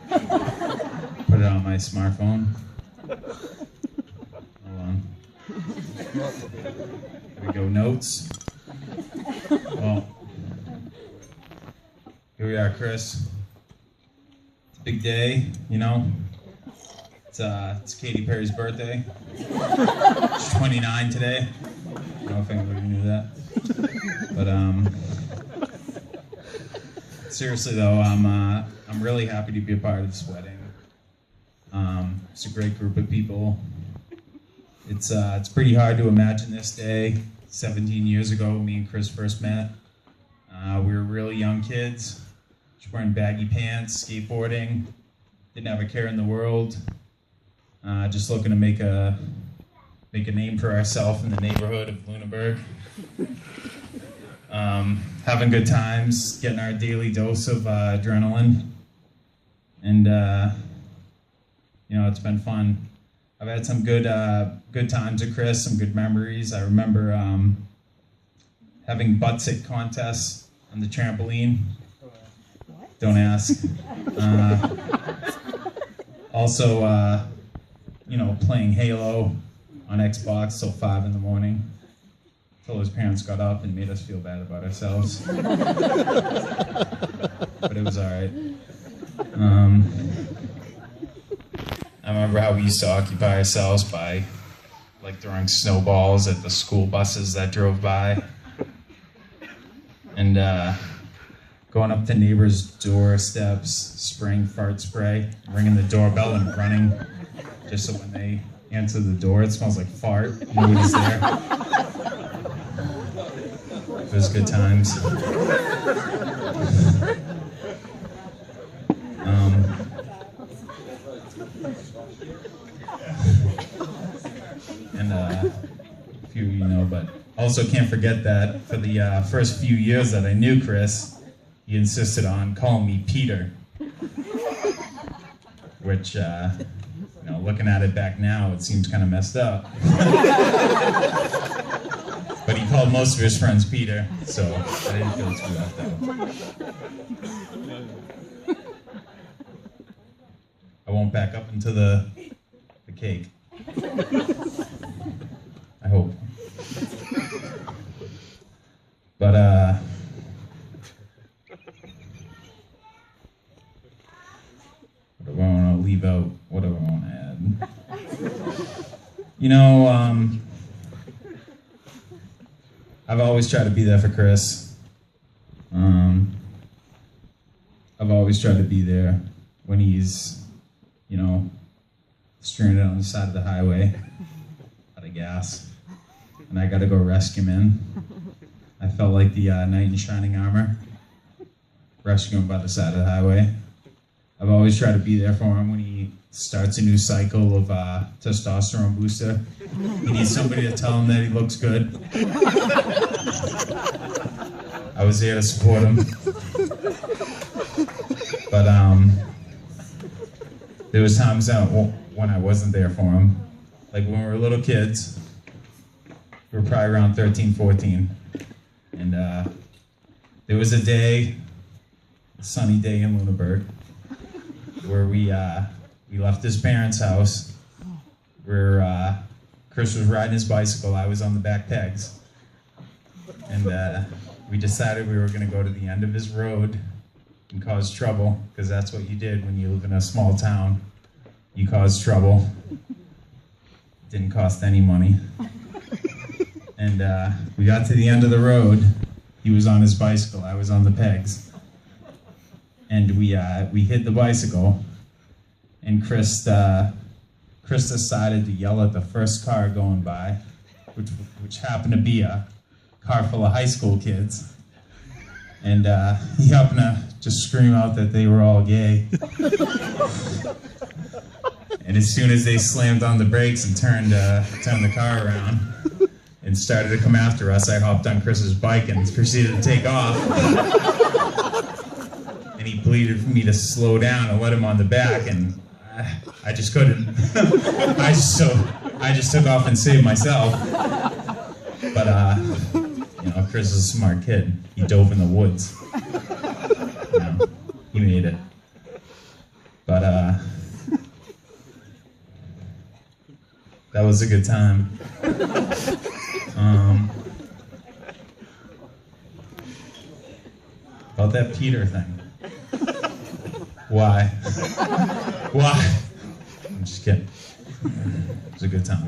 Put it on my smartphone. Hold on. Here we go, notes. Well, here we are, Chris. It's a big day, you know. It's Katy Perry's birthday. She's 29 today. I don't know if anybody knew that. But seriously though, I'm really happy to be a part of this wedding. It's a great group of people. It's pretty hard to imagine this day. 17 years ago, me and Chris first met. We were really young kids, just wearing baggy pants, skateboarding, didn't have a care in the world. Just looking to make a name for ourselves in the neighborhood of Lunenburg. Having good times, getting our daily dose of adrenaline, and it's been fun. I've had some good times with Chris, some good memories. I remember having butt stick contests on the trampoline. Don't ask. Also, playing Halo on Xbox till 5 in the morning. Until his parents got up and made us feel bad about ourselves. But it was alright. I remember how we used to occupy ourselves by throwing snowballs at the school buses that drove by. And going up to neighbors' doorsteps, spraying fart spray, ringing the doorbell and running, just so when they answer the door, it smells like fart. Nobody's there. It was good times. And a few of you know, but also can't forget that for the first few years that I knew Chris, he insisted on calling me Peter, which, looking at it back now, it seems kind of messed up. But he called most of his friends Peter, so I didn't feel too left out. I won't back up into the cake. I hope. But, what do I want to leave out? What do I want to add? I've always tried to be there for Chris. I've always tried to be there when he's, stranded on the side of the highway, out of gas, and I got to go rescue him. I felt like the knight in shining armor, rescue him by the side of the highway. I've always tried to be there for him when he starts a new cycle of testosterone booster. He needs somebody to tell him that he looks good. I was there to support him. But there was times when I wasn't there for him. Like when we were little kids, we were probably around 13, 14. And there was a sunny day in Lunenburg, where we left his parents' house, where Chris was riding his bicycle, I was on the back pegs, and we decided we were going to go to the end of his road and cause trouble, because that's what you did when you live in a small town. You caused trouble. It didn't cost any money. And we got to the end of the road. He was on his bicycle, I was on the pegs. And we hit the bicycle, and Chris decided to yell at the first car going by, which happened to be a car full of high school kids. And he happened to just scream out that they were all gay. And as soon as they slammed on the brakes and turned the car around and started to come after us, I hopped on Chris's bike and proceeded to take off. And he pleaded for me to slow down and let him on the back, and I just couldn't. I just took off and saved myself. But Chris is a smart kid. He dove in the woods. He made it. But that was a good time. About that Peter thing. Why? Why? I'm just kidding. It was a good time.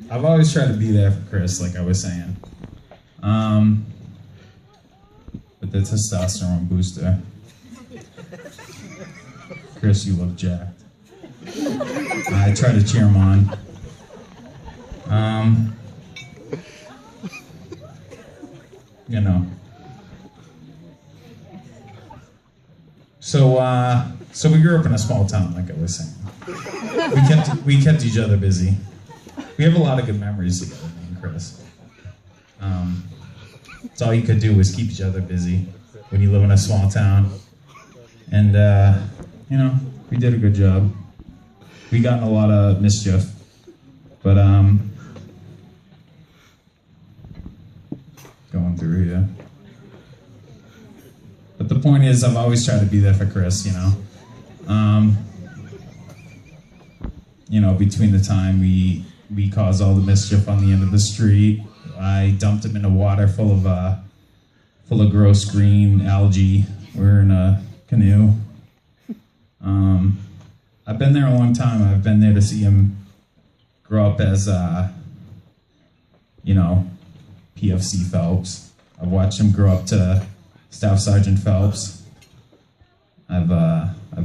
I've always tried to be there for Chris, like I was saying. With the testosterone booster. Chris, you look jacked. I try to cheer him on. You know. So we grew up in a small town, like I was saying. We kept each other busy. We have a lot of good memories together, me and Chris. It's all you could do was keep each other busy when you live in a small town. And, you know, we did a good job. We got in a lot of mischief. But, going through here. But the point is, I've always tried to be there for Chris, you know. You know, between the time we caused all the mischief on the end of the street, I dumped him in the water full of gross green algae. We're in a canoe. I've been there a long time. I've been there to see him grow up as, you know, PFC Phelps. I've watched him grow up to Staff Sergeant Phelps. I've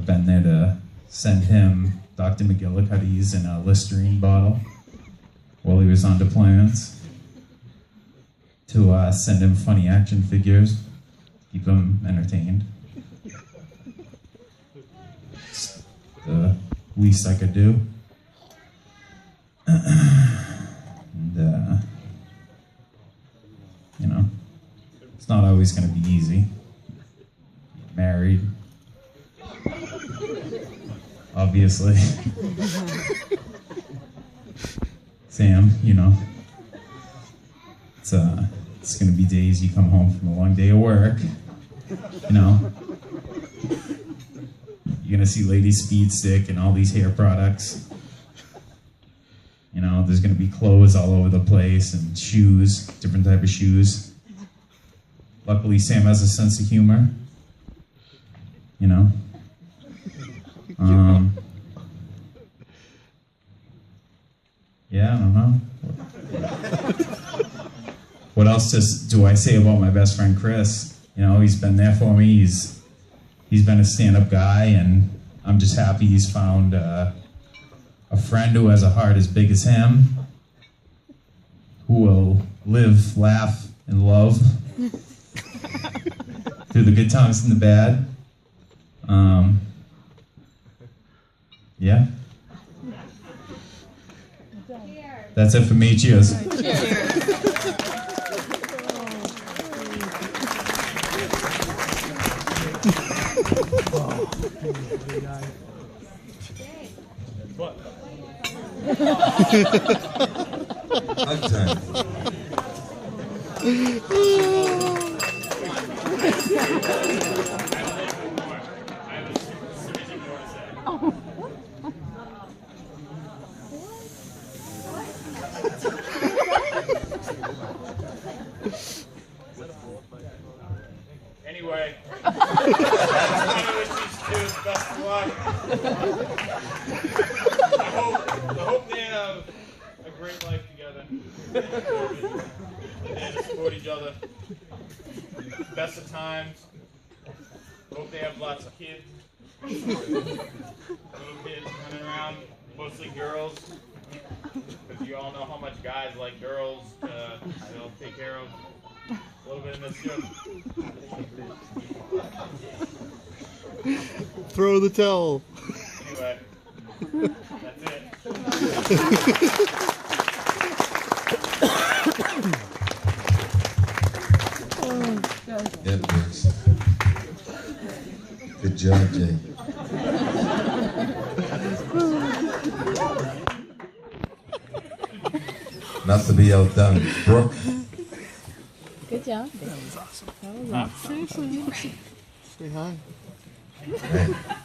been there to send him Dr. McGillicuddy's in a Listerine bottle while he was on deployments. To send him funny action figures, keep him entertained. It's the least I could do. And, you know, it's not always going to be easy. Married. Obviously. Sam, you know. It's going to be days you come home from a long day of work. You know. You're going to see Lady Speed Stick and all these hair products. You know, there's going to be clothes all over the place and shoes, different type of shoes. Luckily, Sam has a sense of humor. You know. Yeah, I don't know. What else do I say about my best friend Chris? You know, he's been there for me. He's been a stand-up guy, and I'm just happy he's found a friend who has a heart as big as him, who will live, laugh, and love through the good times and the bad. Yeah. That's it for me. Cheers. Hug time. Anyway, I wish these two best of luck. I hope they have a great life together. They support each other. Best of times. Hope they have lots of kids. Little kids running around, mostly girls. Because you all know how much guys like girls to take care of. A little bit of mischief. Throw the towel. Anyway, that's it. It works. Good job, Jay. Not to be outdone. Brooke. Good job. That was awesome. That was awesome. Seriously. Say hi. Hey.